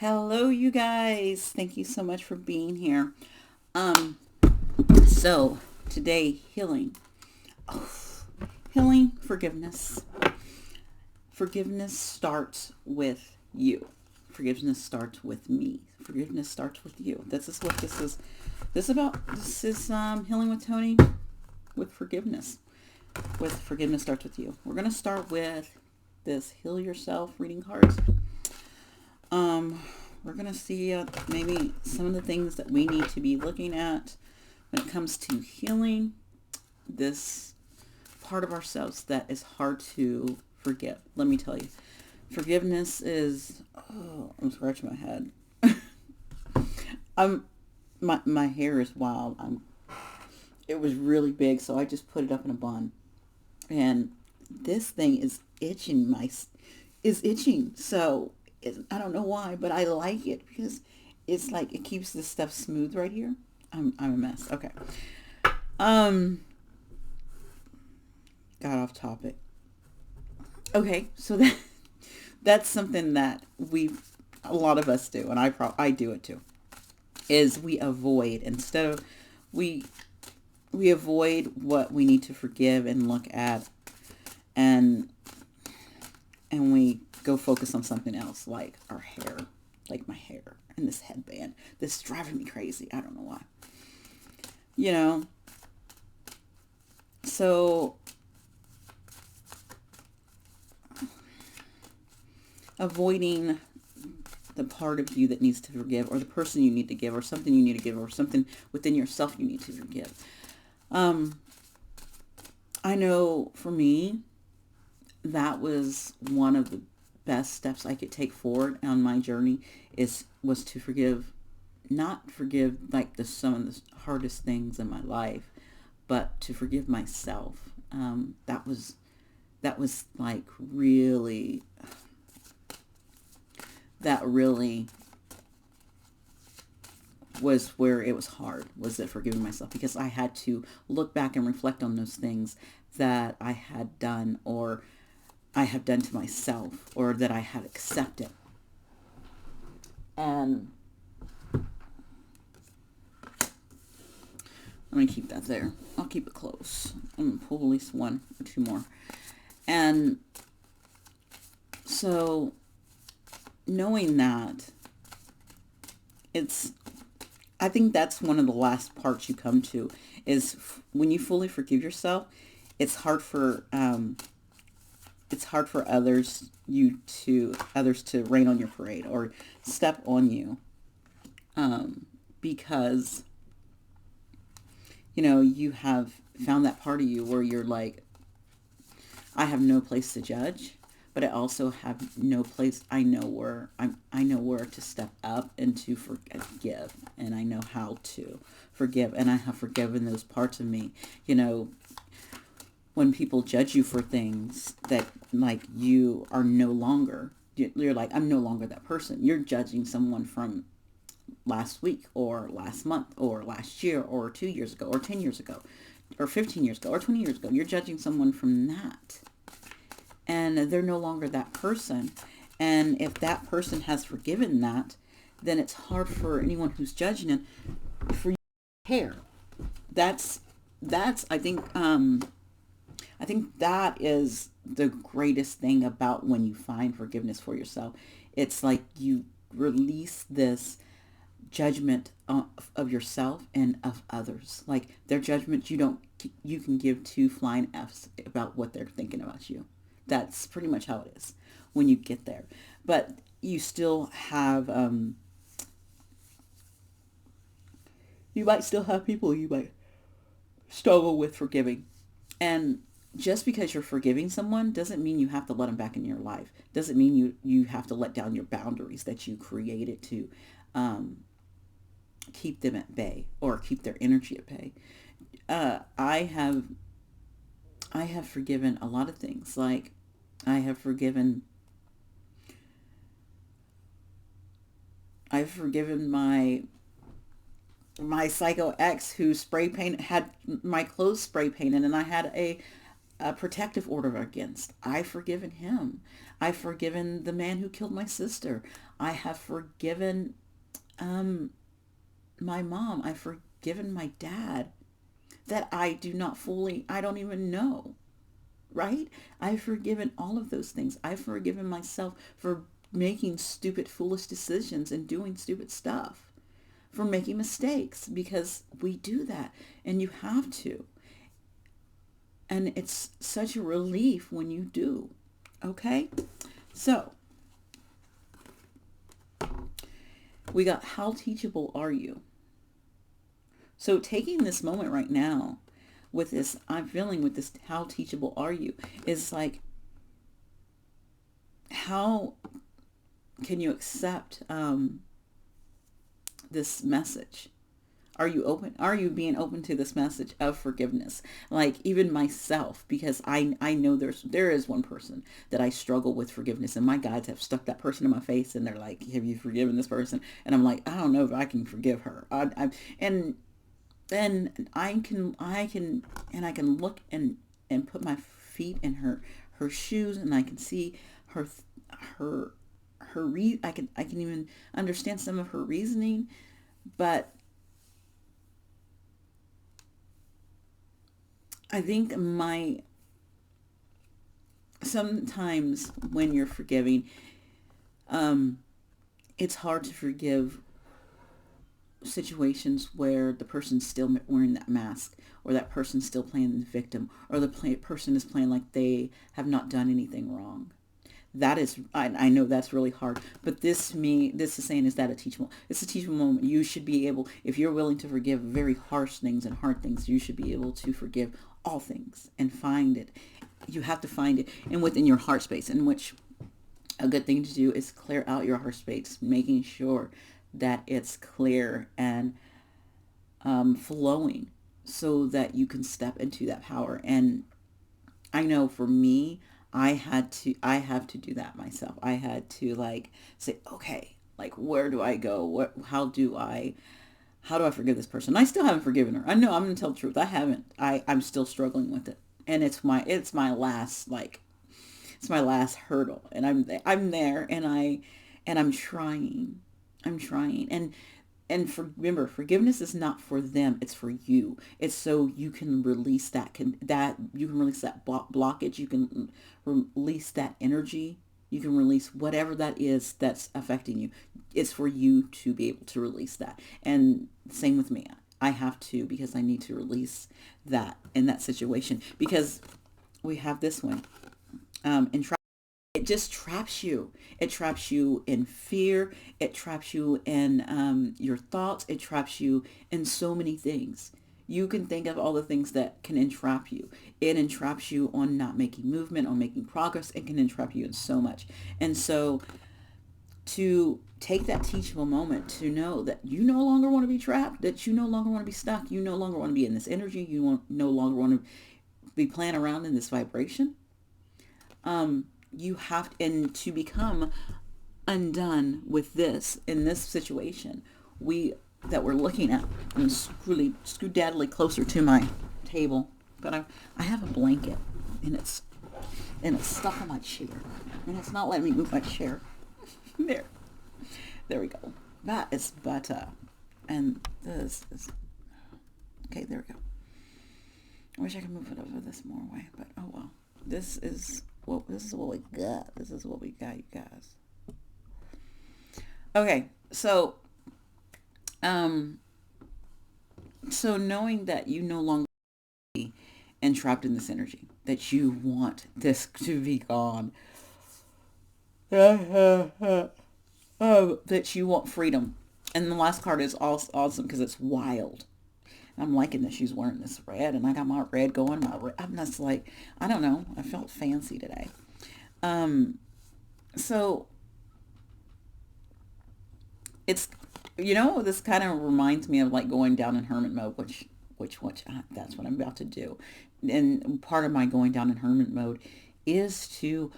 Hello, you guys. Thank you so much for being here. Um, so today, healing. Oh, healing, forgiveness. Forgiveness starts with you. Forgiveness starts with me. Forgiveness starts with you. This is what this is. This is healing with Toni with forgiveness. With forgiveness starts with you. We're gonna start with this heal yourself reading cards. Um, we're going to see maybe some of the things that we need to be looking at when it comes to healing this part of ourselves that is hard to forgive. Let me tell you, forgiveness is, oh, I'm scratching my head. I'm, my hair is wild. It was really big, so I just put it up in a bun. And this thing is itching is itching. So I don't know why, but I like it because it's like it keeps this stuff smooth right here. I'm a mess. Okay. Um, got off topic. Okay, so that's something that a lot of us do, and I do it too. Is we avoid instead of we we avoid what we need to forgive and look at, and we go focus on something else, like our hair, like my hair and this headband. This is driving me crazy. I don't know why. You know, so avoiding the part of you that needs to forgive, or the person you need to give, or something you need to give, or something within yourself you need to forgive. Um, I know for me, that was one of the best steps I could take forward on my journey was to forgive, not forgive like some of the hardest things in my life, but to forgive myself. That was like really, that really was where it was hard, was it forgiving myself, because I had to look back and reflect on those things that I had done, or I have done to myself, or that I had accepted. And I'm going to keep that there. I'll keep it close. I'm going to pull at least one or two more. And so knowing that, it's, I think that's one of the last parts you come to is when you fully forgive yourself, it's hard for, others to rain on your parade or step on you, because you have found that part of you where you're like, I have no place to judge, but I also have no place. I know where to step up and to forgive, and I know how to forgive, and I have forgiven those parts of me. You know, when people judge you for things that, like, you are no longer, you're like, I'm no longer that person. You're judging someone from last week or last month or last year or 2 years ago or 10 years ago or 15 years ago or 20 years ago. You're judging someone from that, and they're no longer that person. And if that person has forgiven that, then it's hard for anyone who's judging it for you to care. That's that's I think that is the greatest thing about when you find forgiveness for yourself. It's like you release this judgment of yourself and of others. Like their judgment, you can give two flying F's about what they're thinking about you. That's pretty much how it is when you get there. But you still have, you might still have people you might struggle with forgiving. And just because you're forgiving someone doesn't mean you have to let them back in your life. Doesn't mean you have to let down your boundaries that you created to, um, keep them at bay or keep their energy at bay. Uh, I have I have forgiven a lot of things. Like I have forgiven I've forgiven my psycho ex who spray paint had my clothes spray painted, and I had a protective order against. I've forgiven him. I've forgiven the man who killed my sister. I have forgiven my mom. I've forgiven my dad that I do not fully, I don't even know, right? I've forgiven all of those things. I've forgiven myself for making stupid, foolish decisions and doing stupid stuff, for making mistakes, because we do that and you have to. And it's such a relief when you do. Okay? So, we got, how teachable are you? So taking this moment right now with this, I'm feeling with this, how teachable are you, is like, how can you accept this message? Are you open? Are you being open to this message of forgiveness? Like, even myself, because I know there is one person that I struggle with forgiveness, and my guides have stuck that person in my face, and they're like, "Have you forgiven this person?" And I'm like, I don't know if I can forgive her. And then I can look and put my feet in her shoes, and I can see her her I can even understand some of her reasoning, but I think sometimes when you're forgiving, it's hard to forgive situations where the person's still wearing that mask, or that person's still playing the victim, or the person is playing like they have not done anything wrong. That is, I know that's really hard, but this is saying, is that a teachable? It's a teachable moment. You should be able, if you're willing to forgive very harsh things and hard things, you should be able to forgive all things and find it. You have to find it, and within your heart space, in which a good thing to do is clear out your heart space, making sure that it's clear and flowing, so that you can step into that power. And I know for me, I have to do that myself. I had to, like, say, okay, like, where do I go? How do I forgive this person? I still haven't forgiven her. I know, I'm going to tell the truth. I haven't. I'm still struggling with it. And it's my last, like, it's my last hurdle. And I'm there, and I'm trying. I'm trying. Remember, forgiveness is not for them, it's for you. It's so you can release that you can release that blockage, you can release that energy, you can release whatever that is that's affecting you. It's for you to be able to release that. And same with me. I have to, because I need to release that in that situation, because we have this one. It just traps you. It traps you in fear. It traps you in your thoughts. It traps you in so many things. You can think of all the things that can entrap you. It entraps you on not making movement, on making progress. It can entrap you in so much. And so to take that teachable moment to know that you no longer want to be trapped, that you no longer want to be stuck, you no longer want to be in this energy, no longer want to be playing around in this vibration. You have and to become undone with this in this situation that we're looking at. I'm really scoot-daddly closer to my table, but I have a blanket, and it's stuck on my chair, and it's not letting me move my chair. there we go. That is butter, and this is okay. There we go. I wish I could move it over this more way, but oh well. This is what we got. This is what we got, you guys. Okay, so knowing that you no longer be entrapped in this energy, that you want this to be gone, that you want freedom. And the last card is awesome because it's wild. I'm liking that she's wearing this red, and I got my red going. I'm just like, I don't know. I felt fancy today. So it's, this kind of reminds me of like going down in hermit mode, which that's what I'm about to do. And part of my going down in hermit mode is to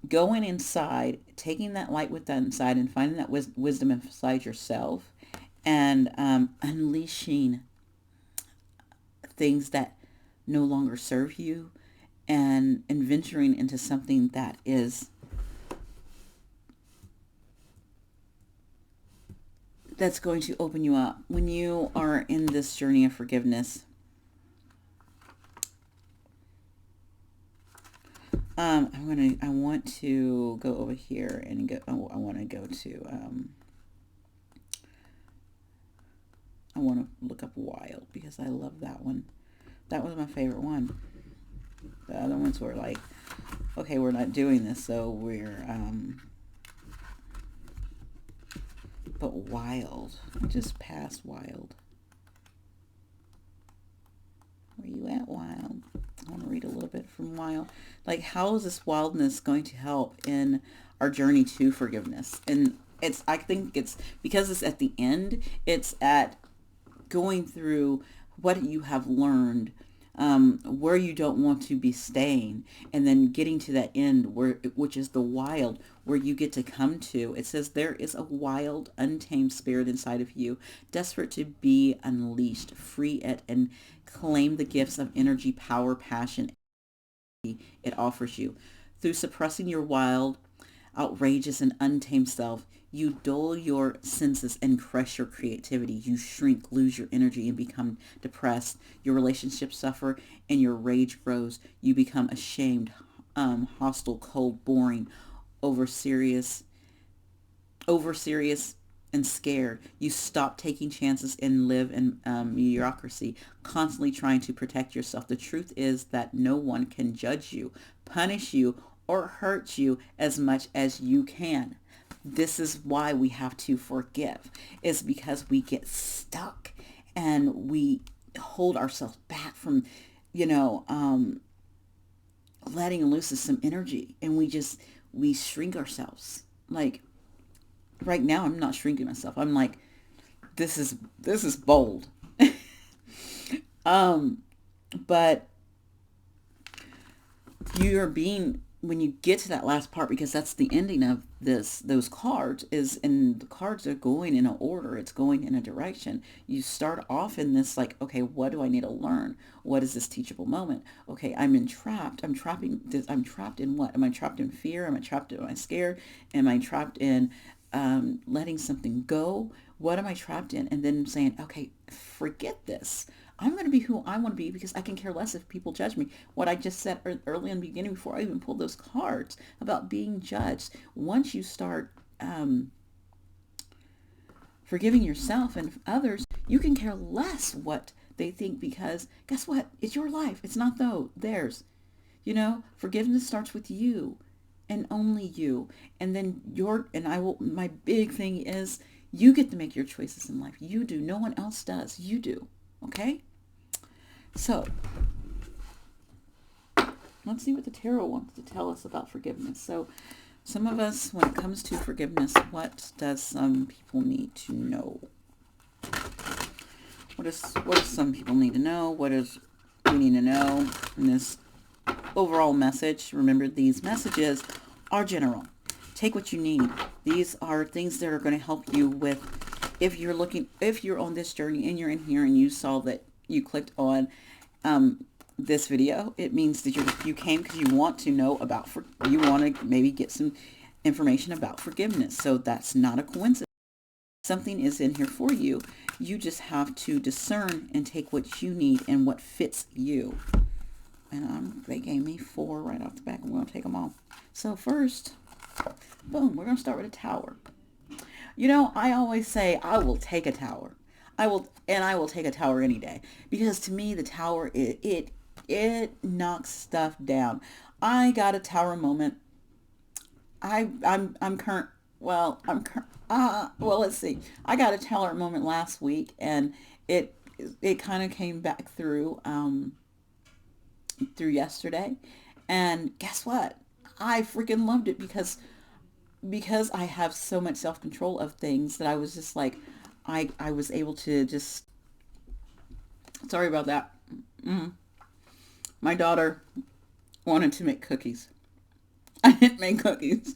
go inside, taking that light with that inside, and finding that wisdom inside yourself, and unleashing things that no longer serve you, and venturing into something that's going to open you up. When you are in this journey of forgiveness, I want to go over here and go. Oh, I want to go to. I want to look up wild because I love that one. That was my favorite one. The other ones were like, okay, we're not doing this, so we're. But wild. I just passed wild. Where you at, wild? I want to read a little bit from wild. Like, how is this wildness going to help in our journey to forgiveness? And I think it's because it's at the end. It's at going through what you have learned, where you don't want to be staying, and then getting to that end which is the wild, where you get to come to. It says there is a wild, untamed spirit inside of you, desperate to be unleashed. Free it and claim the gifts of energy, power, passion it offers you. Through suppressing your wild, outrageous, and untamed self, you dull your senses and crush your creativity. You shrink, lose your energy, and become depressed. Your relationships suffer, and your rage grows. You become ashamed, hostile, cold, boring, over serious, and scared. You stop taking chances and live in mediocrity, constantly trying to protect yourself. The truth is that no one can judge you, punish you, or hurt you as much as you can. This is why we have to forgive, is because we get stuck and we hold ourselves back from, you know, letting loose of some energy, and we shrink ourselves. Like right now, I'm not shrinking myself. I'm like, this is bold. But you're being, when you get to that last part, because that's the ending of those cards is, and the cards are going in an order, it's going in a direction. You start off in this like, okay, what do I need to learn? What is this teachable moment? Okay, I'm trapped in what? Am I trapped in fear? Am I scared? Am I trapped in letting something go? What am I trapped in? And then saying, okay, forget this. I'm going to be who I want to be, because I can care less if people judge me. What I just said early in the beginning, before I even pulled those cards about being judged. Once you start forgiving yourself and others, you can care less what they think, because guess what? It's your life. It's not theirs. Forgiveness starts with you and only you. And then my big thing is, you get to make your choices in life. You do. No one else does. You do. Okay? So, let's see what the tarot wants to tell us about forgiveness. So, some of us, when it comes to forgiveness, what does some people need to know? What does some people need to know? What does we need to know in this overall message? Remember, these messages are general. Take what you need. These are things that are going to help you with, if you're on this journey and you're in here and you saw that you clicked on this video, it means that you came because you want to know about, you want to maybe get some information about forgiveness. So that's not a coincidence. Something is in here for you. You just have to discern and take what you need and what fits you. And they gave me 4 right off the back. I'm going to take them all. So first, boom, we're going to start with a tower. I always say I will take a tower. I will take a tower any day, because to me the tower, it knocks stuff down. I got a tower moment. Let's see. I got a tower moment last week, and it kind of came back through yesterday, and guess what? I freaking loved it, because I have so much self-control of things that I was just like, I was able to just, sorry about that. My daughter wanted to make cookies. I didn't make cookies.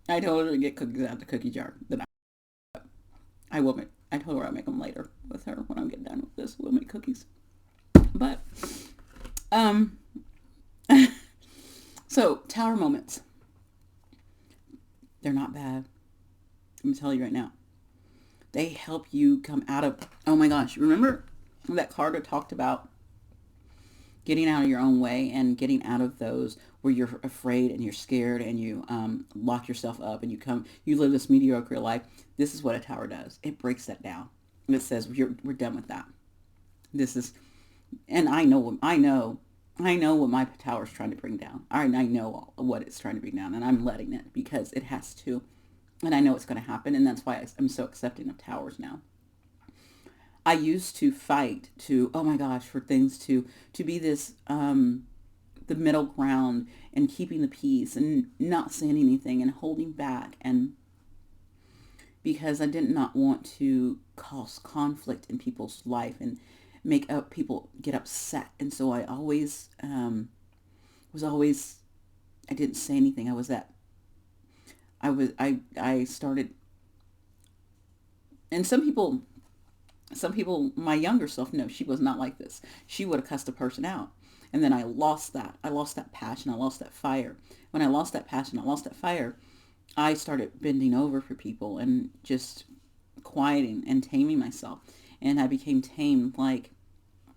I told her to get cookies out of the cookie jar. I will make. I told her I'll make them later with her when I get done with this. We'll make cookies. But So tower moments, they're not bad. I'm going to tell you right now. They help you come out of, oh my gosh, remember that card I talked about getting out of your own way and getting out of those where you're afraid and you're scared and you lock yourself up and you live this mediocre life. This is what a tower does. It breaks that down. It says we're done with that. This is, and I know what my tower is trying to bring down. I know what it's trying to bring down, and I'm letting it because it has to, and I know it's going to happen, and that's why I'm so accepting of towers now. I used to fight oh my gosh, for things to be this, the middle ground and keeping the peace and not saying anything and holding back, and because I did not want to cause conflict in people's life and make up people get upset. And so I always, I didn't say anything. I started, and some people, my younger self, no, she was not like this. She would have cussed a person out. And then I lost that. I lost that passion. I lost that fire. When I lost that passion, I lost that fire, I started bending over for people and just quieting and taming myself. And I became tamed like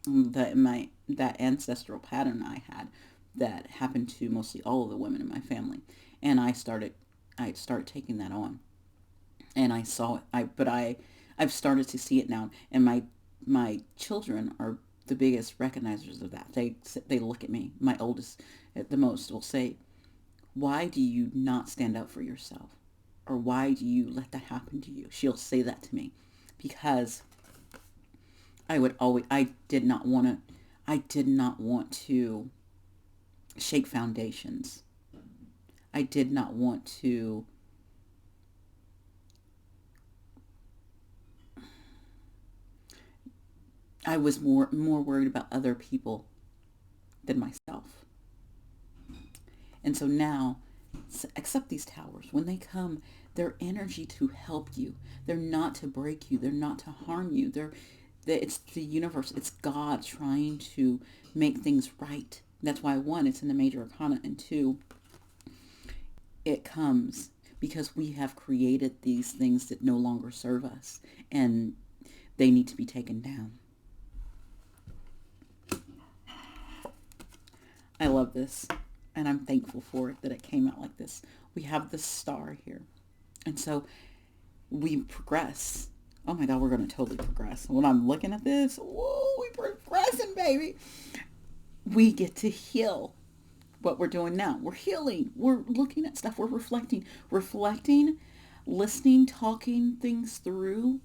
that ancestral pattern I had that happened to mostly all of the women in my family. And I started taking that on. And I saw it. I've started to see it now, and my children are the biggest recognizers of that. They look at me. My oldest, at the most, will say, "Why do you not stand up for yourself, or why do you let that happen to you?" She'll say that to me, because I did not want to shake foundations. I did not want to. I was more worried about other people than myself. And so now, accept these towers. When they come, they're energy to help you. They're not to break you. They're not to harm you. It's the universe. It's God trying to make things right. That's why, one, it's in the major arcana, and two, it comes because we have created these things that no longer serve us, and they need to be taken down. I love this, and I'm thankful for it that it came out like this. We have the star here, and so we progress. Oh my God, we're going to totally progress. When I'm looking at this, whoa, we're progressing, baby. We get to heal what we're doing now. We're healing. We're looking at stuff. We're reflecting, listening, talking things through,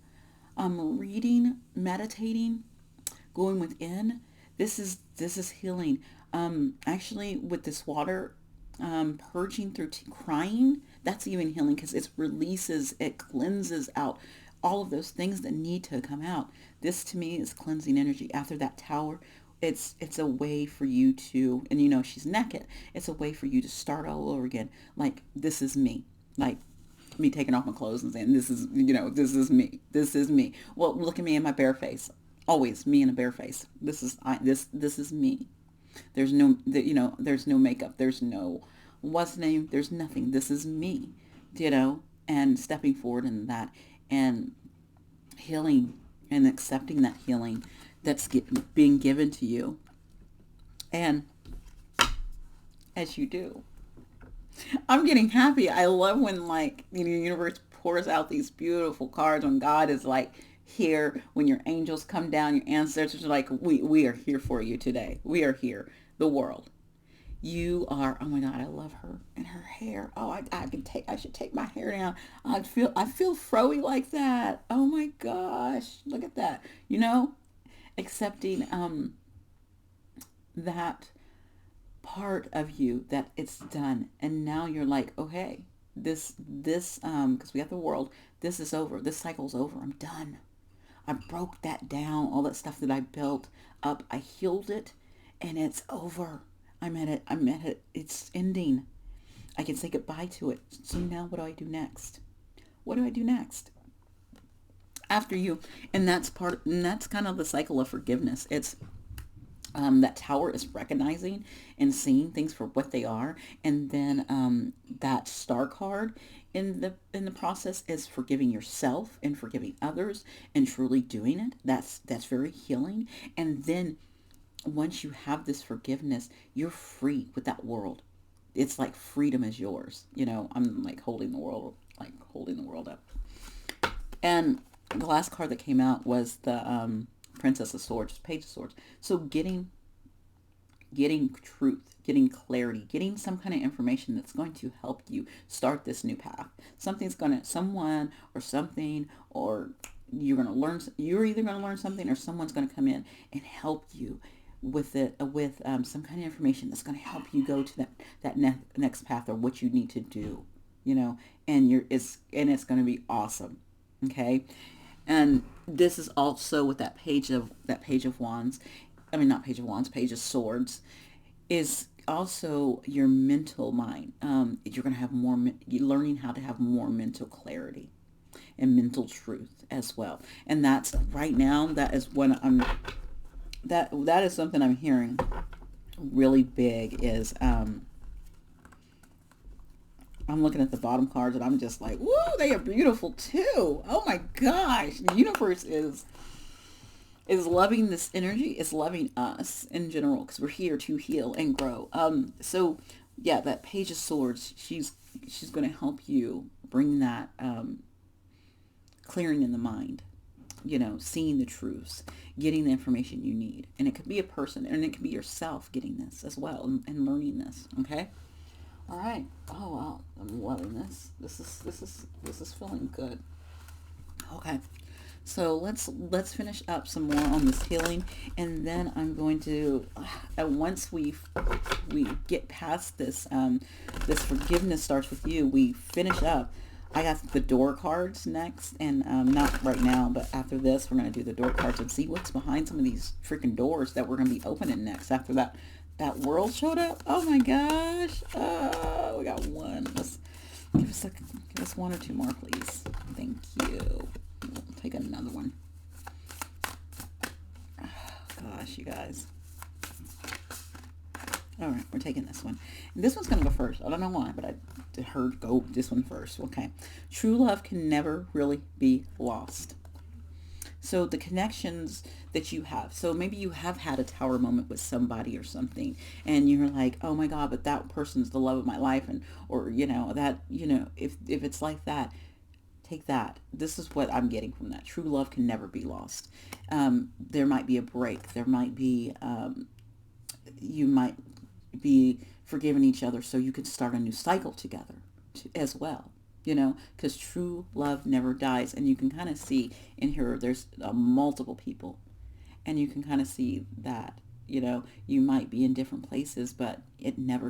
reading, meditating, going within. This is healing. Actually, with this water, purging through crying, that's even healing, because it cleanses out all of those things that need to come out. This to me is cleansing energy. After that tower, it's a way for you to, and she's naked. It's a way for you to start all over again. Like, this is me. Like me taking off my clothes and saying, this is me. This is me. Well, look at me in my bare face. Always me in a bare face. This is me. There's no, there's no makeup. There's no what's name. There's nothing. This is me, and stepping forward in that and healing and accepting that healing that's being given to you. And as you do, I'm getting happy. I love when the universe pours out these beautiful cards when God is here, when your angels come down, your ancestors are like, we are here for you today. We are here. The world. You are, oh my God, I love her and her hair. Oh, I should take my hair down. I feel froey like that. Oh my gosh. Look at that. Accepting that part of you, that it's done. And now you're like, okay, this because we got the world, this is over. This cycle's over. I'm done. I broke that down, all that stuff that I built up. I healed it, and it's over. I'm at it. It's ending. I can say goodbye to it. So now what do I do next? What do I do next? After you, and that's kind of the cycle of forgiveness. It's, That tower is recognizing and seeing things for what they are, and then that star card in the process is forgiving yourself and forgiving others and truly doing it. That's very healing. And then once you have this forgiveness, you're free with that world. It's like freedom is yours. I'm like holding the world up. And the last card that came out was the Princess of Swords, Page of Swords. So getting truth, getting clarity, getting some kind of information that's going to help you start this new path. Someone or something, or you're either going to learn something, or someone's going to come in and help you with it, with some kind of information that's going to help you go to that next path, or what you need to do, and it's going to be awesome. Okay. And this is also with that page of wands. I mean, not page of wands, page of swords, is also your mental mind. You're going to have you're learning how to have more mental clarity and mental truth as well. And that's right now, that is what that is something I'm hearing really big is, I'm looking at the bottom cards and I'm just like, woo, they are beautiful too. Oh my gosh. The universe is loving this energy, is loving us in general, because we're here to heal and grow. So yeah, that Page of Swords, she's going to help you bring that clearing in the mind, seeing the truths, getting the information you need. And it could be a person, and it could be yourself getting this as well, and learning this. Okay. All right. Oh wow, I'm loving this. This is feeling good. Okay. So let's finish up some more on this healing, and then I'm going to, once we get past this, this forgiveness starts with you. We finish up. I got the door cards next, and not right now, but after this, we're going to do the door cards and see what's behind some of these freaking doors that we're going to be opening next. After that world showed up. Oh my gosh! We got one. Let's give us one or two more, please. Thank you. We'll take another one. Oh, gosh, you guys. All right, we're taking this one. And this one's going to go first. I don't know why, but I heard go this one first. Okay. True love can never really be lost. So the connections that you have. So maybe you have had a tower moment with somebody or something, and you're like, oh my God, but that person's the love of my life. And, or, if it's like that, take that. This is what I'm getting from that. True love can never be lost. There might be a break. There might be, you might be forgiving each other so you can start a new cycle together as well. Because true love never dies. And you can kind of see in here, there's multiple people. And you can kind of see that, you might be in different places, but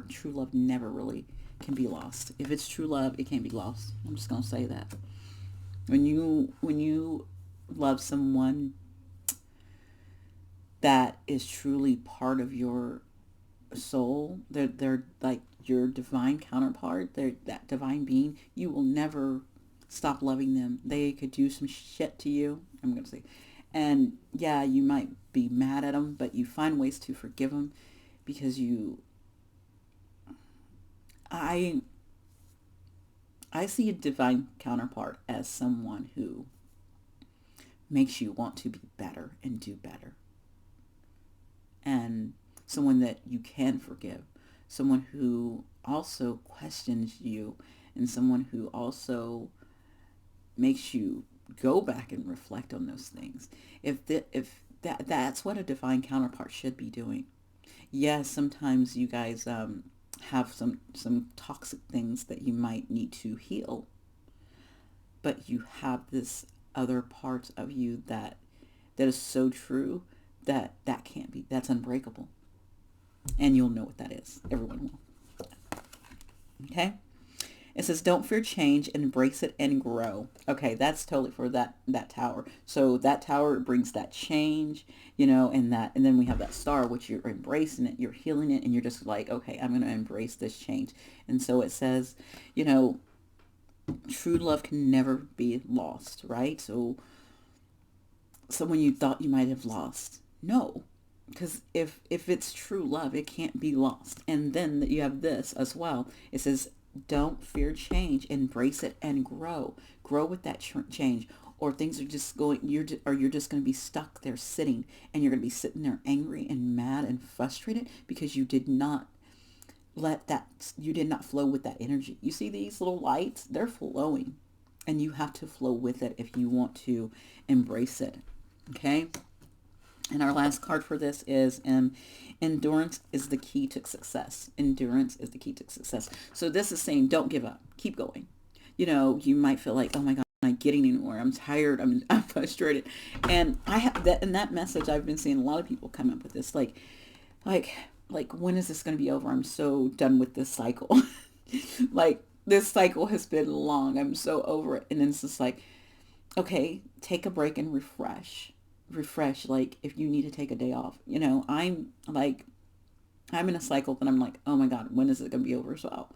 true love never really can be lost. If it's true love, it can't be lost. I'm just going to say that. When you love someone that is truly part of your soul, they're like your divine counterpart, they're that divine being, you will never stop loving them. They could do some shit to you, I'm going to say. And yeah, you might be mad at them, but you find ways to forgive them, because I see a divine counterpart as someone who makes you want to be better and do better. And someone that you can forgive. Someone who also questions you, and someone who also makes you go back and reflect on those things. That's what a divine counterpart should be doing. Yes, sometimes you guys have some toxic things that you might need to heal, but you have this other part of you that is so true that can't be, that's unbreakable. And you'll know what that is. Everyone will. Okay? It says, don't fear change, embrace it and grow. Okay, that's totally for that tower. So that tower brings that change, and then we have that star, which you're embracing it, you're healing it, and you're just like, okay, I'm going to embrace this change. And so it says, true love can never be lost, right? So someone you thought you might have lost, no, because if it's true love, it can't be lost. And then you have this as well. It says, don't fear change, embrace it and grow with that change, or things are just going, you're just going to be stuck there sitting, and you're going to be sitting there angry and mad and frustrated because you did not flow with that energy. You see these little lights, they're flowing, and you have to flow with it if you want to embrace it. Okay. And our last card for this is endurance is the key to success. Endurance is the key to success. So this is saying, don't give up. Keep going. You might feel like, oh my God, I'm not getting anywhere. I'm tired. I'm frustrated. And I have that in that message. I've been seeing a lot of people come up with this, like when is this going to be over? I'm so done with this cycle. Like this cycle has been long. I'm so over it. And then it's just like, okay, take a break and refresh. Like if you need to take a day off, I'm in a cycle that I'm like, oh my God, when is it going to be over as well?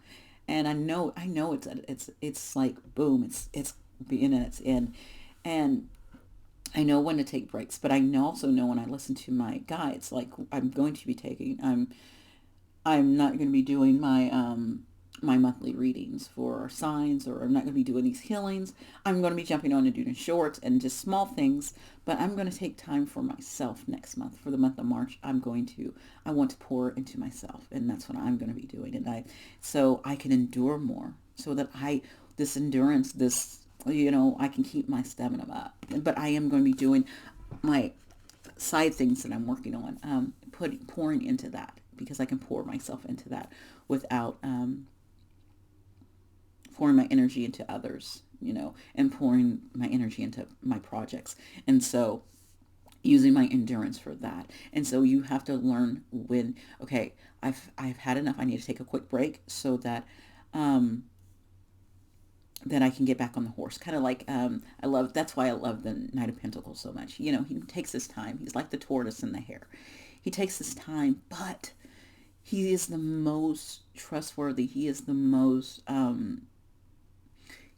And I know it's like, boom, it's being at its end. And I know when to take breaks, but I also know when I listen to my guides, like I'm not going to be doing my monthly readings for signs, or I'm not going to be doing these healings. I'm going to be jumping on and doing shorts and just small things, but I'm going to take time for myself next month. For the month of March, I want to pour into myself, and that's what I'm going to be doing. And so I can endure more, so that this endurance, I can keep my stamina up. But I am going to be doing my side things that I'm working on, pouring into that, because I can pour myself into that without pouring my energy into others, and pouring my energy into my projects. And so using my endurance for that. And so you have to learn when, okay, I've had enough. I need to take a quick break so that then I can get back on the horse. Kind of like, that's why I love the Knight of Pentacles so much. He takes his time. He's like the tortoise and the hare. He takes his time, but he is the most trustworthy. He is the most,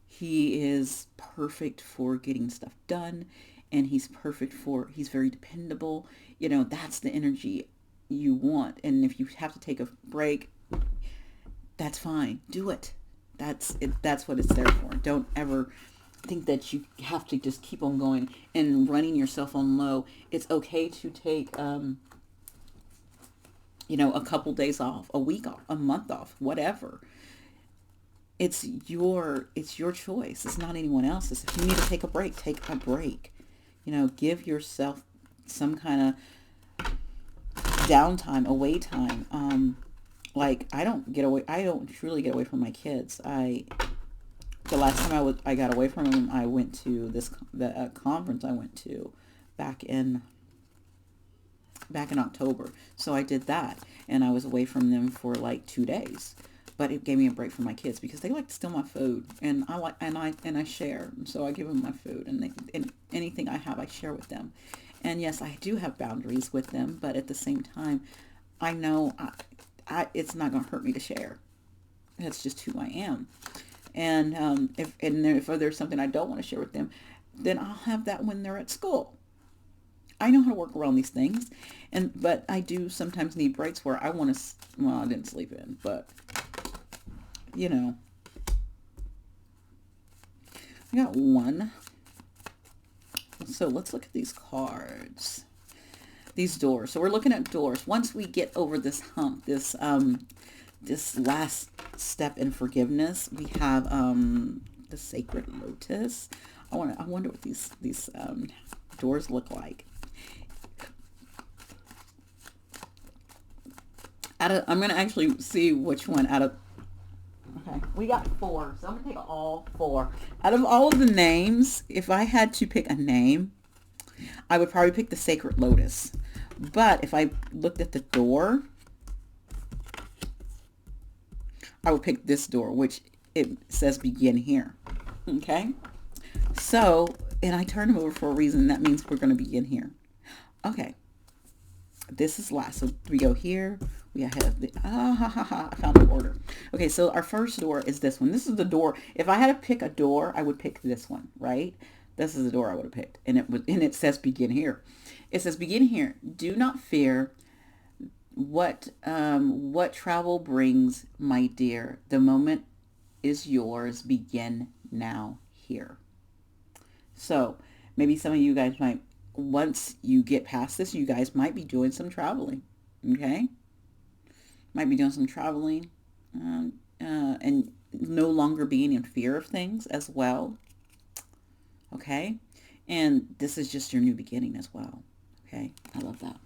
he is perfect for getting stuff done, and he's very dependable. That's the energy you want. And if you have to take a break, that's fine. Do it. That's it. That's what it's there for. Don't ever think that you have to just keep on going and running yourself on low. It's okay to take, a couple days off, a week off, a month off, whatever. It's your choice. It's not anyone else's. If you need to take a break, take a break. Give yourself some kind of downtime, away time. Like I don't truly get away from my kids. The last time I got away from them, I went to the conference I went to back in October. So I did that, and I was away from them for like 2 days. But it gave me a break from my kids, because they like to steal my food, and I share. So I give them my food, and anything I have, I share with them. And yes, I do have boundaries with them, but at the same time, I know it's not going to hurt me to share. That's just who I am. And if there's something I don't want to share with them, then I'll have that when they're at school. I know how to work around these things, but I do sometimes need breaks where I want to. Well, I didn't sleep in, but I got one. So let's look at these cards. These doors. So we're looking at doors. Once we get over this hump, this last step in forgiveness, we have the Sacred Lotus. I wonder what these doors look like. I'm going to actually see which one out of... Okay, we got 4, so I'm going to take all 4. Out of all of the names, if I had to pick a name, I would probably pick the Sacred Lotus. But if I looked at the door, I would pick this door, which it says begin here. Okay? So, and I turned them over for a reason. That means we're going to begin here. Okay. This is last. So we go here. We have the, I found the order. Okay, so our first door is this one. This is the door. If I had to pick a door, I would pick this one, right? This is the door I would have picked. And it says begin here. It says begin here. Do not fear what travel brings, my dear. The moment is yours. Begin now here. So maybe some of you guys might, once you get past this, you guys might be doing some traveling. Okay, might be doing some traveling, and no longer being in fear of things as well. Okay, and this is just your new beginning as well. Okay, I love that.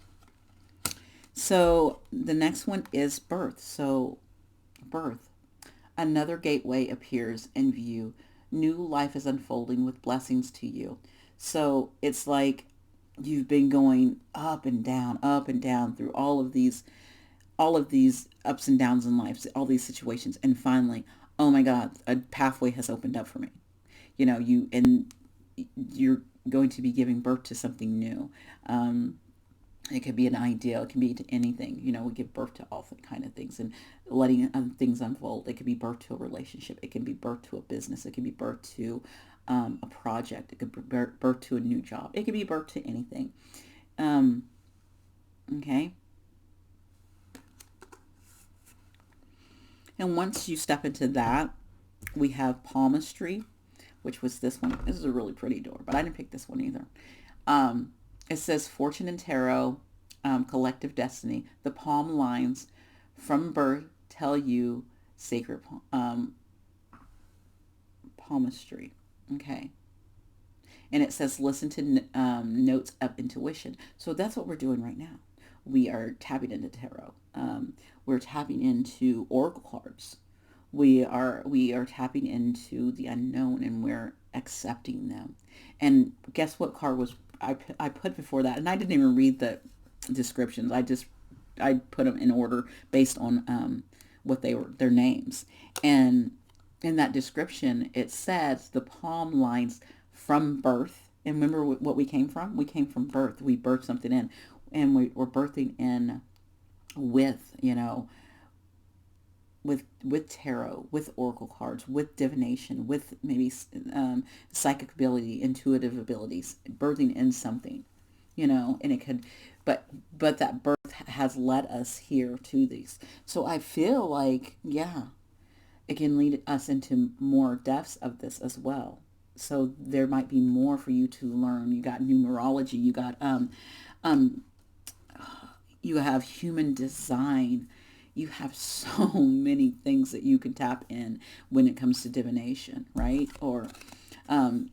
So the next one is birth. So birth. Another gateway appears in view. New life is unfolding with blessings to you. So it's like you've been going up and down through all of these ups and downs in life, all these situations, and finally, oh my God, a pathway has opened up for me. You're going to be giving birth to something new. It could be an idea. It can be to anything. We give birth to all kind of things and letting things unfold. It could be birth to a relationship. It can be birth to a business. It can be birth to a project. It could be birth to a new job. It could be birth to anything. Um, okay. And once you step into that, we have palmistry, which was this one. This is a really pretty door, but I didn't pick this one either. Um, it says fortune and tarot, collective destiny. The palm lines from birth tell you sacred palmistry. Okay. And it says listen to notes of intuition. So that's what we're doing right now. We are tapping into tarot. We're tapping into oracle cards. We are tapping into the unknown, and we're accepting them. And guess what card was I put before that? And I didn't even read the descriptions. I put them in order based on what they were, their names. And in that description, it says the palm lines from birth. And remember what we came from? We came from birth. We birthed something in, and we're birthing in with with tarot, with oracle cards, with divination, with maybe psychic ability, intuitive abilities, birthing in something, and it could, but that birth has led us here to these. So I feel like, yeah, it can lead us into more depths of this as well. So there might be more for you to learn. You got numerology, um, you have human design, you have so many things that you can tap in when it comes to divination, right? Or um,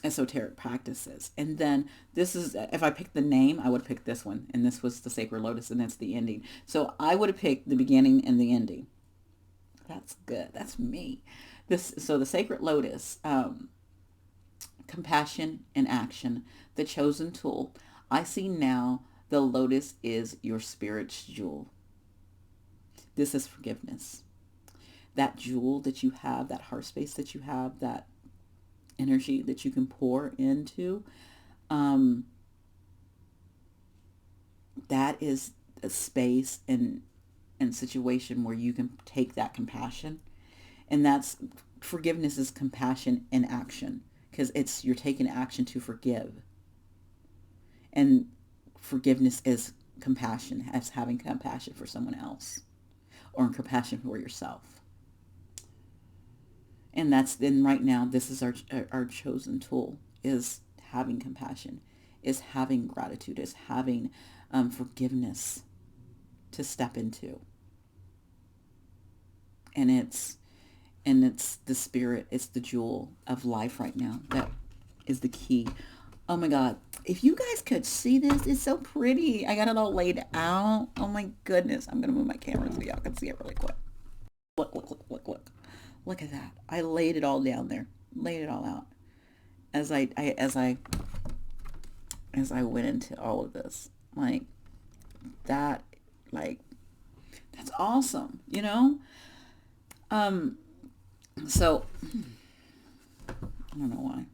esoteric practices. And then this is, if I picked the name, I would pick this one. And this was the Sacred Lotus, and that's the ending. So I would have picked the beginning and the ending. That's good. That's me. So the Sacred Lotus, compassion and action, the chosen tool. I see now the lotus is your spirit's jewel. This is forgiveness. That jewel that you have, that heart space that you have, that energy that you can pour into, um, that is a space and situation where you can take that compassion. And that's forgiveness is compassion in action, because you're taking action to forgive. And forgiveness is compassion, as having compassion for someone else, or compassion for yourself. And that's then right now, this is our chosen tool, is having compassion, is having gratitude, is having forgiveness to step into. And it's the spirit, it's the jewel of life right now that is the key. Oh my God. If you guys could see this, it's so pretty. I got it all laid out. Oh my goodness. I'm going to move my camera so y'all can see it really quick. Look, look, look, look, look. Look at that. I laid it all down there. Laid it all out. As I went into all of this. Like that, like, that's awesome, Um, so I don't know why.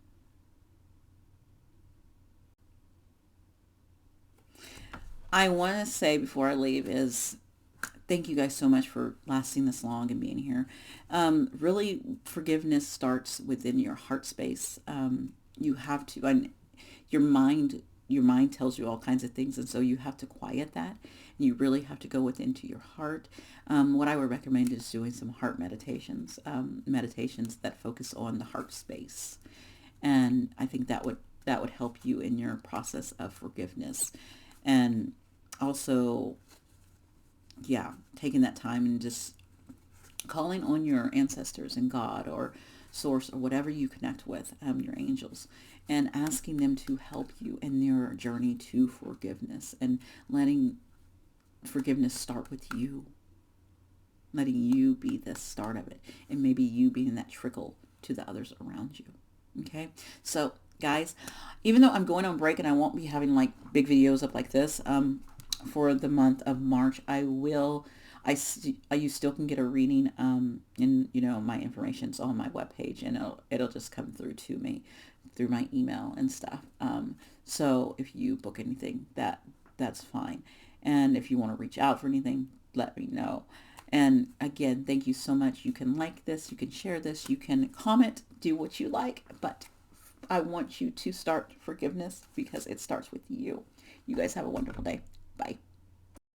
I want to say before I leave is thank you guys so much for lasting this long and being here. Really, forgiveness starts within your heart space. you have to, and your mind tells you all kinds of things, and so you have to quiet that. And you really have to go within to your heart. What I would recommend is doing some heart meditations, meditations that focus on the heart space, and I think that would help you in your process of forgiveness. And also, yeah, taking that time and just calling on your ancestors and God or source or whatever you connect with, your angels, and asking them to help you in your journey to forgiveness, and letting forgiveness start with you, letting you be the start of it, and maybe you being that trickle to the others around you. Okay, so guys, even though I'm going on break and I won't be having like big videos up like this, for the month of March, you still can get a reading, and my information's on my webpage, and it'll just come through to me through my email and stuff. So if you book anything, that's fine. And if you want to reach out for anything, let me know. And again, thank you so much. You can like this, you can share this, you can comment, do what you like, but I want you to start forgiveness because it starts with you. You guys have a wonderful day. Bye.